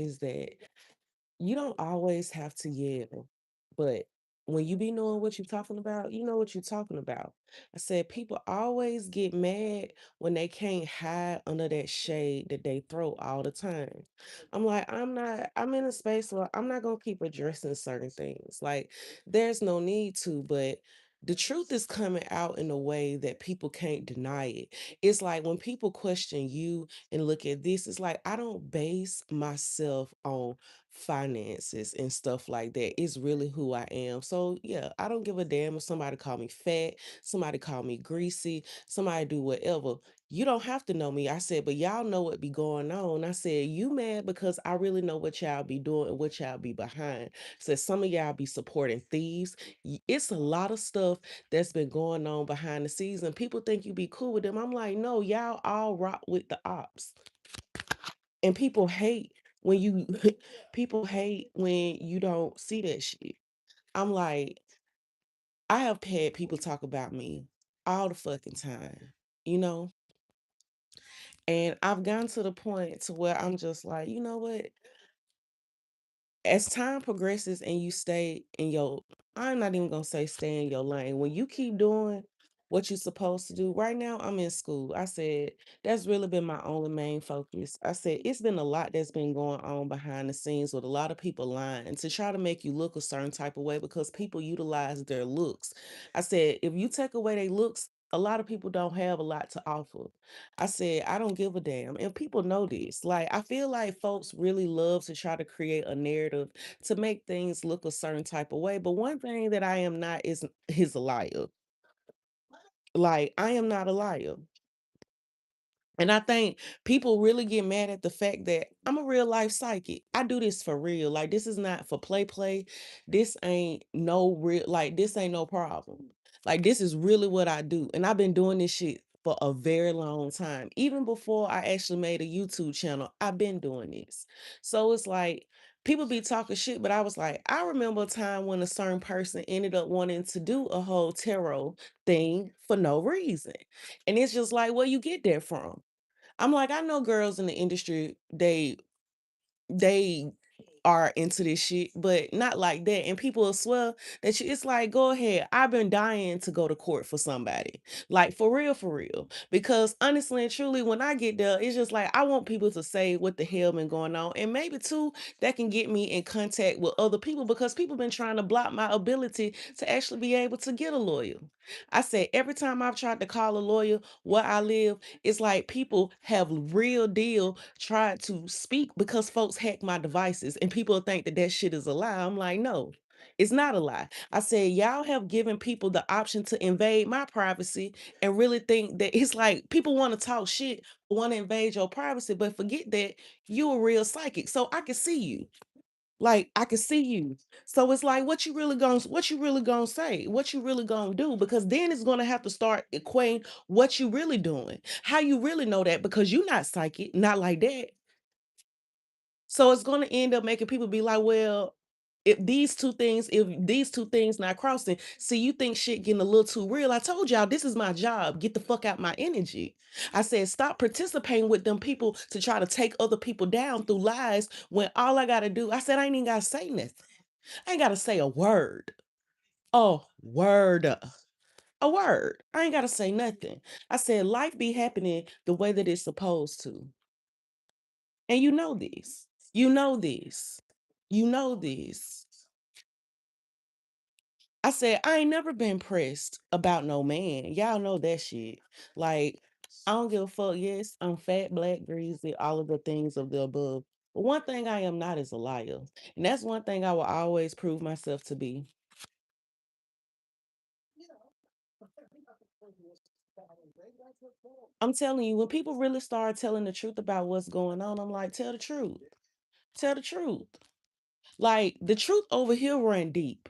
is that you don't always have to yell, but when you be knowing what you're talking about, you know what you're talking about. I said people always get mad when they can't hide under that shade that they throw all the time. I'm like, I'm in a space where I'm not gonna keep addressing certain things. Like, there's no need to, but the truth is coming out in a way that people can't deny it. It's like when people question you and look at this, it's like I don't base myself on finances and stuff like that. It's really who I am. So yeah, I don't give a damn if somebody call me fat, somebody call me greasy, somebody do whatever. You don't have to know me. I said, but y'all know what be going on. I said, you mad because I really know what y'all be doing and what y'all be behind. Said some of y'all be supporting thieves. It's a lot of stuff that's been going on behind the scenes, and people think you be cool with them. I'm like, no, y'all all rock with the ops. And people hate when you people hate when you don't see that shit. I'm like, I have had people talk about me all the fucking time, you know? And I've gotten to the point to where I'm just like, you know what? As time progresses and you stay in your, I'm not even gonna say stay in your lane. When you keep doing what you're supposed to do, right now I'm in school. I said that's really been my only main focus. I said it's been a lot that's been going on behind the scenes with a lot of people lying to try to make you look a certain type of way because people utilize their looks. I said if you take away their looks, a lot of people don't have a lot to offer. I said, I don't give a damn. And people know this. Like, I feel like folks really love to try to create a narrative to make things look a certain type of way. But one thing that I am not is a liar. Like, I am not a liar. And I think people really get mad at the fact that I'm a real life psychic. I do this for real. Like, this is not for play. This ain't no real, like, this ain't no problem. Like, this is really what I do. And I've been doing this shit for a very long time. Even before I actually made a YouTube channel, I've been doing this. So it's like, people be talking shit, but I was like, I remember a time when a certain person ended up wanting to do a whole tarot thing for no reason. And it's just like, where you get that from? I'm like, I know girls in the industry, they are into this shit, but not like that. And people will swear that it's like, go ahead. I've been dying to go to court for somebody. Like for real. Because honestly and truly, when I get there, it's just like I want people to say what the hell been going on. And maybe too, that can get me in contact with other people because people been trying to block my ability to actually be able to get a lawyer. I said every time I've tried to call a lawyer where I live, it's like people have real deal tried to speak because folks hack my devices and people think that that shit is a lie. I'm like, no, it's not a lie. I said, y'all have given people the option to invade my privacy and really think that it's like people want to talk shit, want to invade your privacy, but forget that you a real psychic. So I can see you. Like I can see you. So it's like what you really gonna say? What you really gonna do? Because then it's gonna have to start equating what you really doing. How you really know that because you're not psychic, not like that. So it's gonna end up making people be like, well, if these two things not crossing, see, you think shit getting a little too real. I told y'all this is my job. Get the fuck out my energy. I said stop participating with them people to try to take other people down through lies when all I gotta do, I said I ain't even gotta say nothing. I ain't gotta say a word. Oh, word. A word. I ain't gotta say nothing. I said life be happening the way that it's supposed to. And you know this. You know this. You know this. I said, I ain't never been pressed about no man. Y'all know that shit. Like, I don't give a fuck. Yes, I'm fat, black, greasy, all of the things of the above. But one thing I am not is a liar. And that's one thing I will always prove myself to be. I'm telling you, when people really start telling the truth about what's going on, I'm like, tell the truth. Tell the truth. Like the truth over here run deep.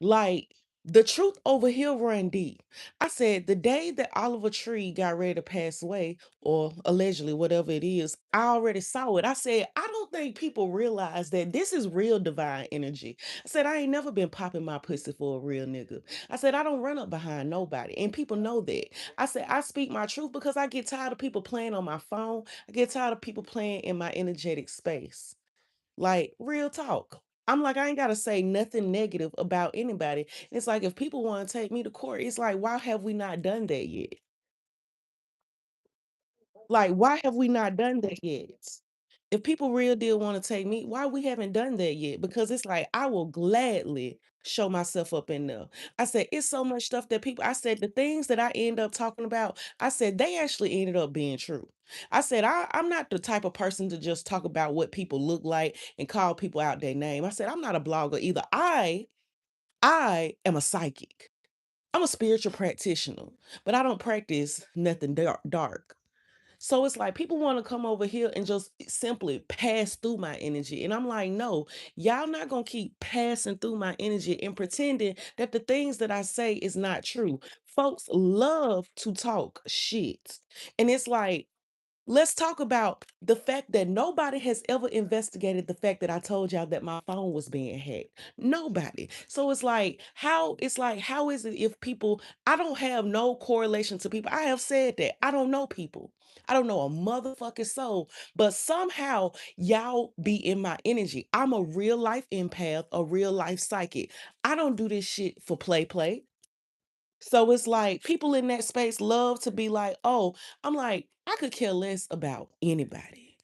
Like the truth over here run deep. I said the day that Oliver Tree got ready to pass away, or allegedly whatever it is, I already saw it. I said, I don't think people realize that this is real divine energy. I said, I ain't never been popping my pussy for a real nigga. I said, I don't run up behind nobody. And people know that. I said, I speak my truth because I get tired of people playing on my phone. I get tired of people playing in my energetic space. Like, real talk. I'm like, I ain't gotta say nothing negative about anybody. It's like if people want to take me to court, it's like, why have we not done that yet? Like, why have we not done that yet? If people real deal want to take me, why we haven't done that yet? Because it's like I will gladly show myself up in there. I said it's so much stuff that people. I said the things that I end up talking about. I said they actually ended up being true. I said I'm not the type of person to just talk about what people look like and call people out their name. I said I'm not a blogger either. I am a psychic. I'm a spiritual practitioner, but I don't practice nothing dark. So it's like people want to come over here and just simply pass through my energy. And I'm like, no, y'all not going to keep passing through my energy and pretending that the things that I say is not true. Folks love to talk shit. And it's like, let's talk about the fact that nobody has ever investigated the fact that I told y'all that my phone was being hacked. Nobody. So it's like how is it if people I don't have no correlation to people. I have said that. I don't know people. I don't know a motherfucking soul, but somehow y'all be in my energy. I'm a real life empath, a real life psychic. I don't do this shit for play. So it's like people in that space love to be like, oh, I'm like, I could care less about anybody.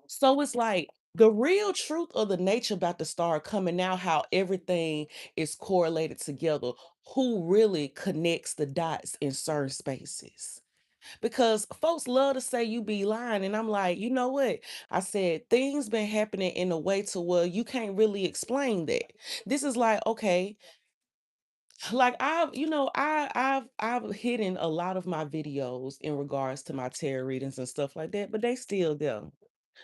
So it's like the real truth of the nature about to start coming out, how everything is correlated together, who really connects the dots in certain spaces. Because folks love to say you be lying. And I'm like, you know what? I said things been happening in a way to where you can't really explain that. This is like, okay, like I've hidden a lot of my videos in regards to my tarot readings and stuff like that, but they still there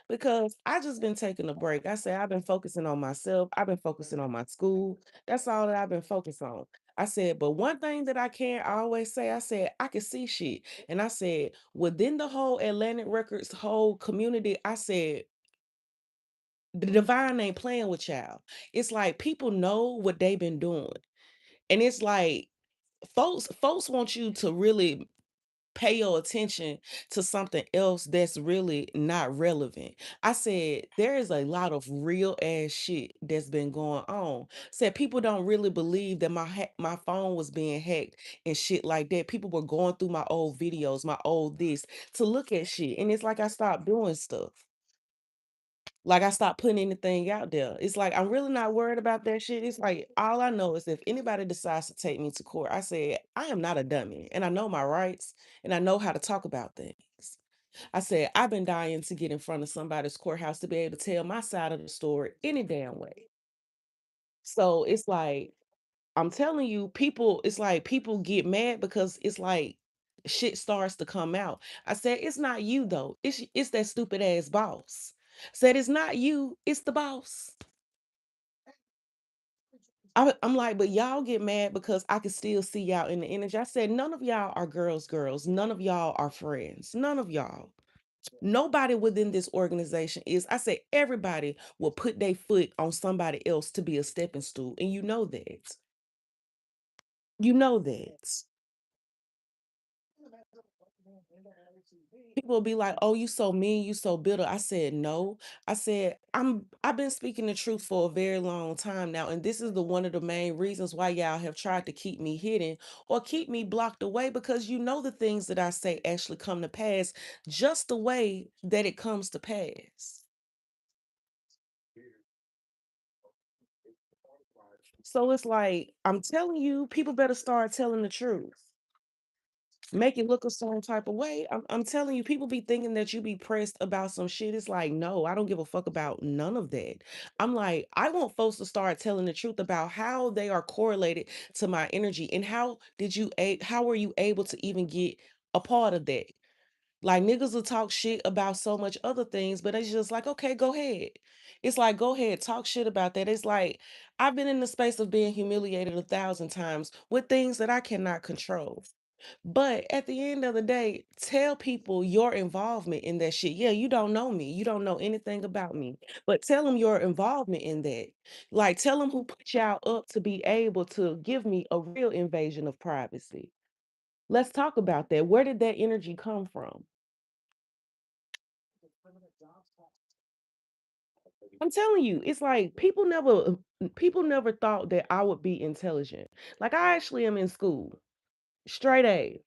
because I just been taking a break. I say I've been focusing on myself. I've been focusing on my school. That's all that I've been focused on. I said, but one thing that I can't always say, I said I can see shit, and I said within the whole Atlantic Records whole community, I said the divine ain't playing with y'all. It's like people know what they've been doing, and it's like folks want you to really pay your attention to something else that's really not relevant. I said there is a lot of real ass shit that's been going on. Said people don't really believe that my phone was being hacked and shit like that. People were going through my old videos, my old this to look at shit, and it's like I stopped doing stuff. Like I stopped putting anything out there. It's like I'm really not worried about that shit. It's like all I know is if anybody decides to take me to court, I said I am not a dummy and I know my rights and I know how to talk about things. I said I've been dying to get in front of somebody's courthouse to be able to tell my side of the story any damn way. So it's like I'm telling you, people, it's like people get mad because it's like shit starts to come out. I said, it's not you though. It's that stupid ass boss. Said it's not you, it's the boss. I'm like, but y'all get mad because I can still see y'all in the energy. I said, none of y'all are girls. None of y'all are friends. None of y'all. Nobody within this organization is. I said, everybody will put their foot on somebody else to be a stepping stool. And you know that. You know that. People will be like, "Oh, you so mean, you so bitter." I said, "No." I said, I've been speaking the truth for a very long time now, and this is the one of the main reasons why y'all have tried to keep me hidden or keep me blocked away because you know the things that I say actually come to pass just the way that it comes to pass. So it's like, I'm telling you, people better start telling the truth. Make it look a certain type of way. I'm telling you, people be thinking that you be pressed about some shit. It's like, no, I don't give a fuck about none of that. I'm like, I want folks to start telling the truth about how they are correlated to my energy and how were you able to even get a part of that? Like niggas will talk shit about so much other things, but it's just like, okay, go ahead. It's like, go ahead, talk shit about that. It's like I've been in the space of being humiliated 1,000 times with things that I cannot control. But at the end of the day, tell people your involvement in that shit. Yeah, you don't know me. You don't know anything about me. But tell them your involvement in that. Like tell them who put y'all up to be able to give me a real invasion of privacy. Let's talk about that. Where did that energy come from? I'm telling you, it's like people never thought that I would be intelligent. Like I actually am in school, straight A's.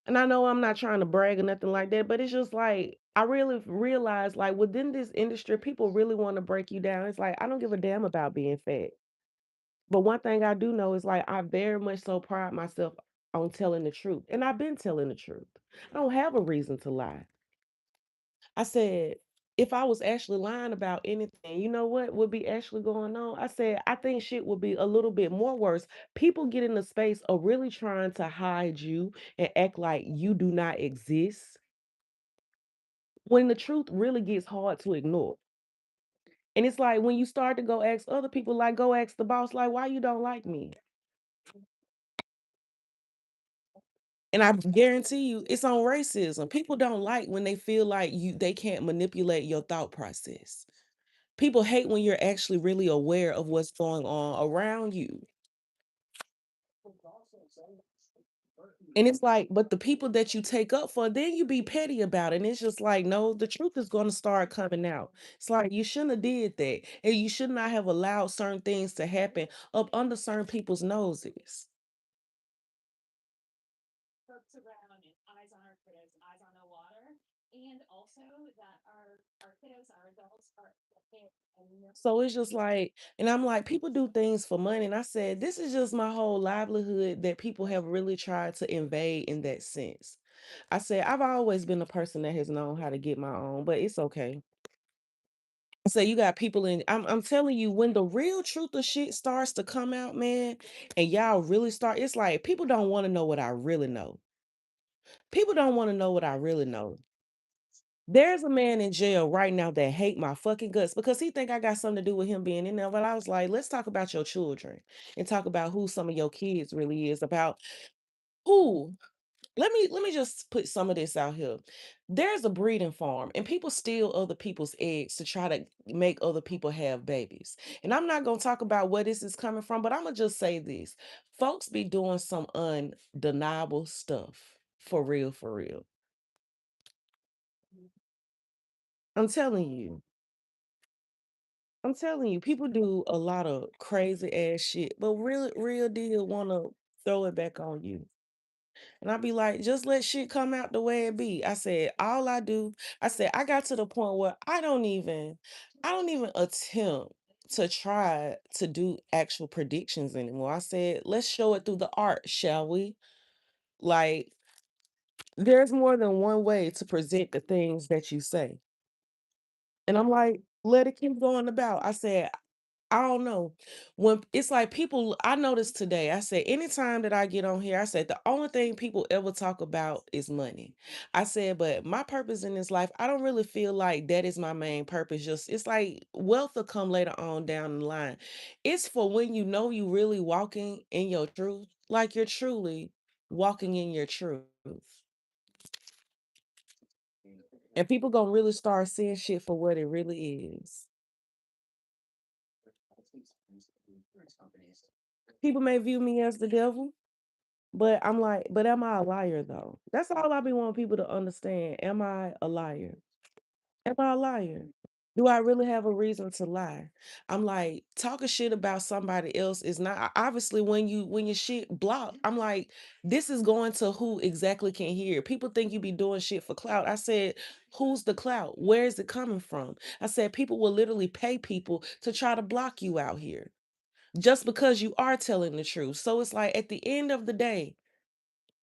And I know I'm not trying to brag or nothing like that, but it's just like I really realize like within this industry, people really want to break you down. It's like I don't give a damn about being fat. But one thing I do know is like I very much so pride myself on telling the truth. And I've been telling the truth. I don't have a reason to lie. I said, if I was actually lying about anything, you know what would be actually going on? I said, I think shit would be a little bit more worse. People get in the space of really trying to hide you and act like you do not exist when the truth really gets hard to ignore. And it's like when you start to go ask other people, like go ask the boss, like, why you don't like me? And I guarantee you it's on racism. People don't like when they feel like they can't manipulate your thought process. People hate when you're actually really aware of what's going on around you. And it's like, but the people that you take up for, then you be petty about it. And it's just like, no, the truth is going to start coming out. It's like you shouldn't have did that. And you should not have allowed certain things to happen up under certain people's noses. So it's just like, and I'm like, people do things for money. And I said, this is just my whole livelihood that people have really tried to invade in that sense. I said, I've always been a person that has known how to get my own, but it's okay. So you got people in, I'm telling you, when the real truth of shit starts to come out, man, and y'all really start, it's like people don't want to know what I really know. People don't want to know what I really know. There's a man in jail right now that hate my fucking guts because he think I got something to do with him being in there. But I was like, let's talk about your children and talk about who some of your kids really is about who. Let me just put some of this out here. There's a breeding farm and people steal other people's eggs to try to make other people have babies. And I'm not going to talk about where this is coming from, but I'm going to just say this. Folks be doing some undeniable stuff for real, for real. I'm telling you. I'm telling you, people do a lot of crazy ass shit, but real deal wanna throw it back on you. And I be like, just let shit come out the way it be. I said, all I do, I said, I got to the point where I don't even attempt to try to do actual predictions anymore. I said, let's show it through the art, shall we? Like, there's more than one way to present the things that you say. And I'm like, let it keep going about. I said, I don't know. When it's like people, I noticed today, I said, anytime that I get on here, I said, the only thing people ever talk about is money. I said, but my purpose in this life, I don't really feel like that is my main purpose. Just, it's like wealth will come later on down the line. It's for when you know you really walking in your truth, like you're truly walking in your truth. And people gonna really start seeing shit for what it really is. People may view me as the devil. But I'm like, but am I a liar though? That's all I be wanting people to understand. Am I a liar? Am I a liar? Do I really have a reason to lie? I'm like, talking shit about somebody else is not obviously when your shit blocked. I'm like, this is going to who exactly can hear. People think you be doing shit for clout. I said, who's the clout? Where is it coming from? I said, people will literally pay people to try to block you out here just because you are telling the truth. So it's like at the end of the day,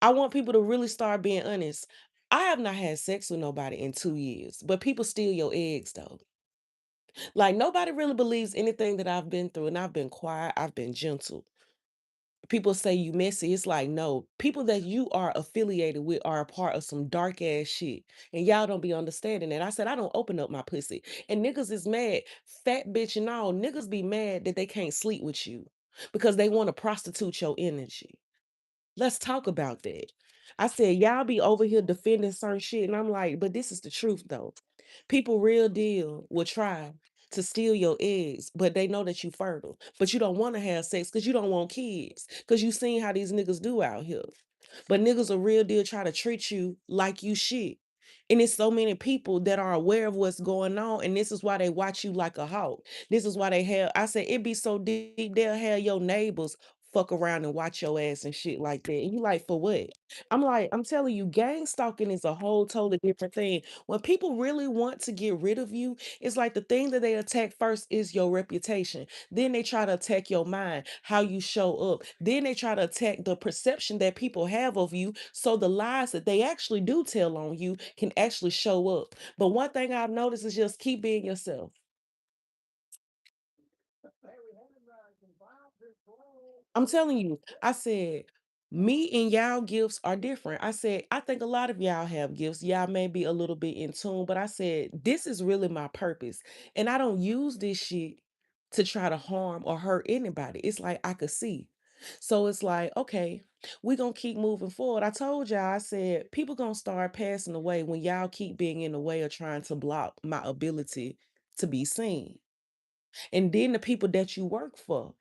I want people to really start being honest. I have not had sex with nobody in 2 years, but people steal your eggs though. Like nobody really believes anything that I've been through and I've been quiet, I've been gentle. People say you messy. It's like, no, people that you are affiliated with are a part of some dark ass shit. And y'all don't be understanding that. I said, I don't open up my pussy. And niggas is mad, fat bitch and all. Niggas be mad that they can't sleep with you because they want to prostitute your energy. Let's talk about that. I said, y'all be over here defending certain shit. And I'm like, but this is the truth though. People real deal will try to steal your eggs, but they know that you fertile. But you don't want to have sex because you don't want kids. Because you seen how these niggas do out here. But niggas are real deal try to treat you like you shit. And it's so many people that are aware of what's going on, and this is why they watch you like a hawk. This is why they have I said it be so deep, they'll have your neighbors fuck around and watch your ass and shit like that. And you like, for what? I'm like, I'm telling you, gang stalking is a whole totally different thing. When people really want to get rid of you, it's like the thing that they attack first is your reputation. Then they try to attack your mind, how you show up. Then they try to attack the perception that people have of you. So the lies that they actually do tell on you can actually show up. But one thing I've noticed is just keep being yourself. I'm telling you, I said, me and y'all gifts are different. I said, I think a lot of y'all have gifts. Y'all may be a little bit in tune, but I said, this is really my purpose. And I don't use this shit to try to harm or hurt anybody. It's like I could see. So it's like, okay, we're gonna keep moving forward. I told y'all, I said, people gonna start passing away when y'all keep being in the way of trying to block my ability to be seen. And then the people that you work for.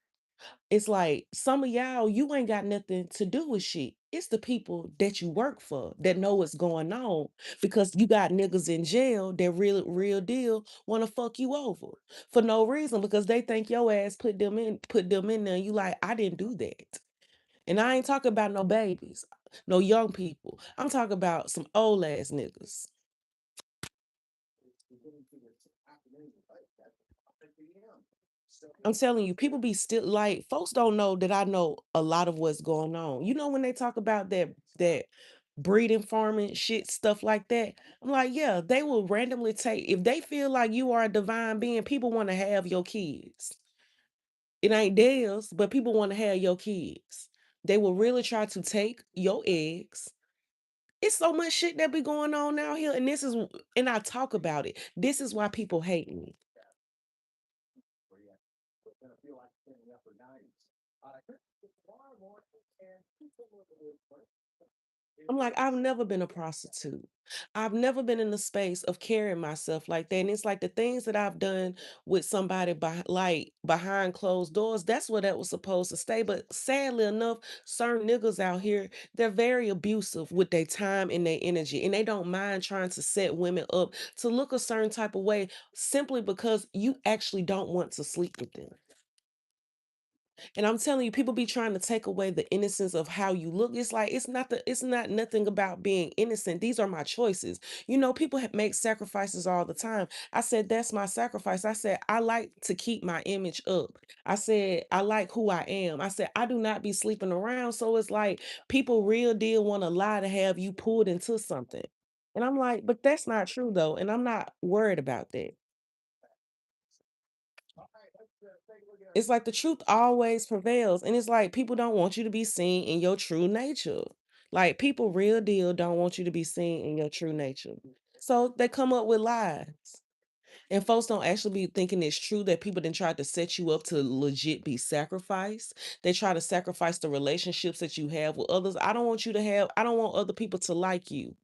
It's like some of y'all, you ain't got nothing to do with shit. It's the people that you work for that know what's going on because you got niggas in jail that real deal want to fuck you over for no reason because they think your ass put them in there. And you like, I didn't do that. And I ain't talking about no babies, no young people. I'm talking about some old ass niggas. I'm telling you, people be still like folks don't know that I know a lot of what's going on. You know when they talk about that breeding farming shit stuff like that. I'm like, yeah, they will randomly take if they feel like you are a divine being, people want to have your kids. It ain't theirs, but people want to have your kids. They will really try to take your eggs. It's so much shit that be going on out here, and and I talk about it. This is why people hate me. I'm like, I've never been a prostitute. I've never been in the space of carrying myself like that. And it's like the things that I've done with somebody like behind closed doors, that's where that was supposed to stay. But sadly enough, certain niggas out here, they're very abusive with their time and their energy. And they don't mind trying to set women up to look a certain type of way simply because you actually don't want to sleep with them. And I'm telling you, people be trying to take away the innocence of how you look. It's like it's not nothing about being innocent. These are my choices. You know, people make sacrifices all the time. I said that's my sacrifice. I said I like to keep my image up. I said I like who I am. I said I do not be sleeping around. So it's like people real deal want to lie to have you pulled into something. And I'm like, but that's not true though. And I'm not worried about that. It's like the truth always prevails. And it's like people don't want you to be seen in your true nature. Like people real deal don't want you to be seen in your true nature. So they come up with lies. And folks don't actually be thinking it's true that people then try to set you up to legit be sacrificed. They try to sacrifice the relationships that you have with others. I don't want other people to like you.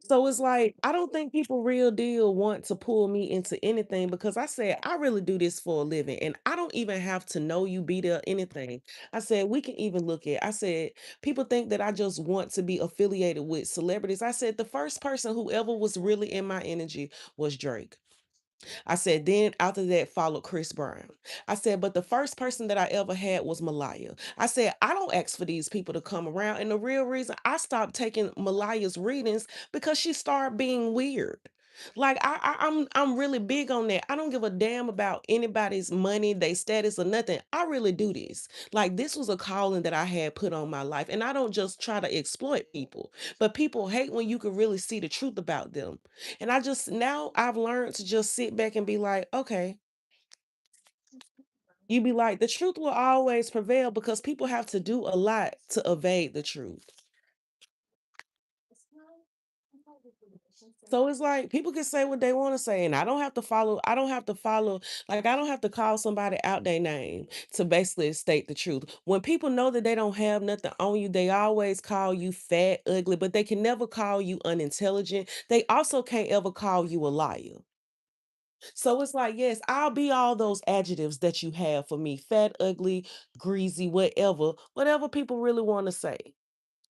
So it's like, I don't think people real deal want to pull me into anything because I said, I really do this for a living and I don't even have to know you, be there, anything. I said, we can even look at, I said, people think that I just want to be affiliated with celebrities. I said, the first person who ever was really in my energy was Drake. I said, then after that followed Chris Brown. I said, but the first person that I ever had was Malaya. I said, I don't ask for these people to come around. And the real reason I stopped taking Malaya's readings because she started being weird. Like I'm really big on that. I don't give a damn about anybody's money, their status or nothing. I really do this. Like this was a calling that I had put on my life. And I don't just try to exploit people. But people hate when you can really see the truth about them. And I just now I've learned to just sit back and be like, okay, you be like, the truth will always prevail because people have to do a lot to evade the truth. So it's like people can say what they want to say, and I don't have to follow, like I don't have to call somebody out their name to basically state the truth. When people know that they don't have nothing on you, they always call you fat, ugly, but they can never call you unintelligent. They also can't ever call you a liar. So it's like, yes, I'll be all those adjectives that you have for me, fat, ugly, greasy, whatever people really want to say.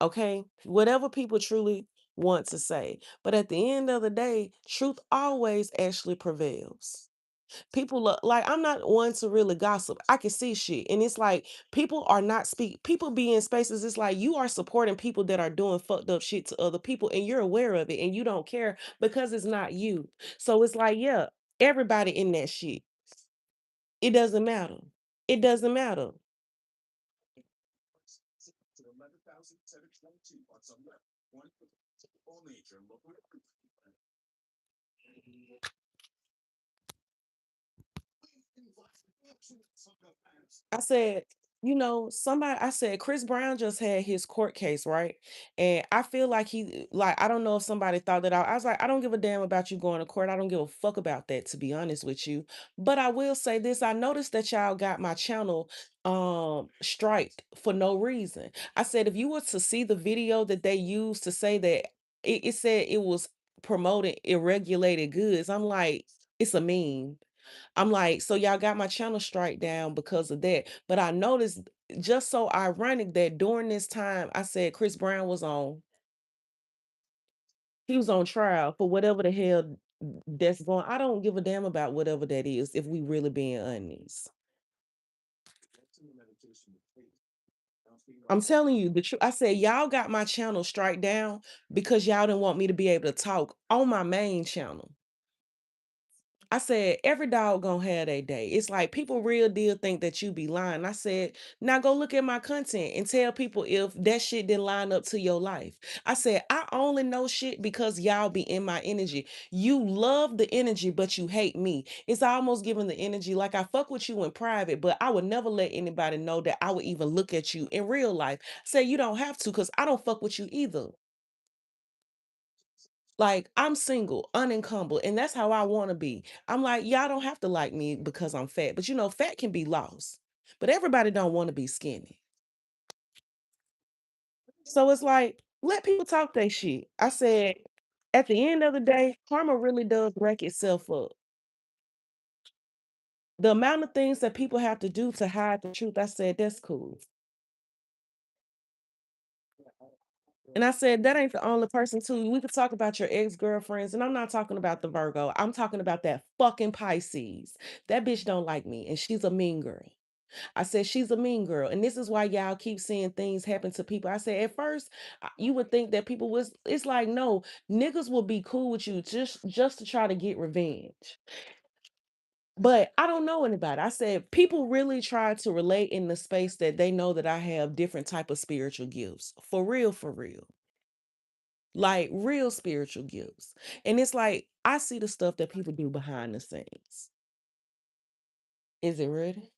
Okay? Whatever people truly want to say. But at the end of the day, truth always actually prevails. People like I'm not one to really gossip. I can see shit. And it's like people are not people be in spaces. It's like you are supporting people that are doing fucked up shit to other people and you're aware of it and you don't care because it's not you. So it's like, yeah, everybody in that shit. It doesn't matter. It doesn't matter. I said, I said Chris Brown just had his court case, right? And I feel like I don't know if somebody thought that out. I was like, I don't give a damn about you going to court. I don't give a fuck about that, to be honest with you. But I will say this. I noticed that y'all got my channel striked for no reason. I said, if you were to see the video that they used to say that it said it was promoting irregulated goods, I'm like, it's a meme. I'm like, so y'all got my channel strike down because of that. But I noticed just so ironic that during this time, I said Chris Brown he was on trial for whatever the hell that's going. I don't give a damn about whatever that is, if we really being honest. I'm telling you the truth. I said, y'all got my channel strike down because y'all didn't want me to be able to talk on my main channel. I said, every dog gonna have their day. It's like people real deal think that you be lying. I said, now go look at my content and tell people if that shit didn't line up to your life. I said, I only know shit because y'all be in my energy. You love the energy, but you hate me. It's almost giving the energy like I fuck with you in private, but I would never let anybody know that I would even look at you in real life. Say you don't have to because I don't fuck with you either. Like, I'm single, unencumbered, and that's how I wanna be. I'm like, y'all don't have to like me because I'm fat, but fat can be lost. But everybody don't wanna be skinny. So it's like, let people talk their shit. I said, at the end of the day, karma really does rack itself up. The amount of things that people have to do to hide the truth, I said, that's cool. And I said, that ain't the only person too. We could talk about your ex-girlfriends, and I'm not talking about the Virgo. I'm talking about that fucking Pisces. That bitch don't like me, and she's a mean girl. I said, she's a mean girl. And this is why y'all keep seeing things happen to people. I said, at first, you would think that people was, it's like, no, niggas will be cool with you just to try to get revenge. But I don't know anybody. I said, people really try to relate in the space that they know that I have different type of spiritual gifts. For real, for real. Like real spiritual gifts. And it's like, I see the stuff that people do behind the scenes. Is it ready?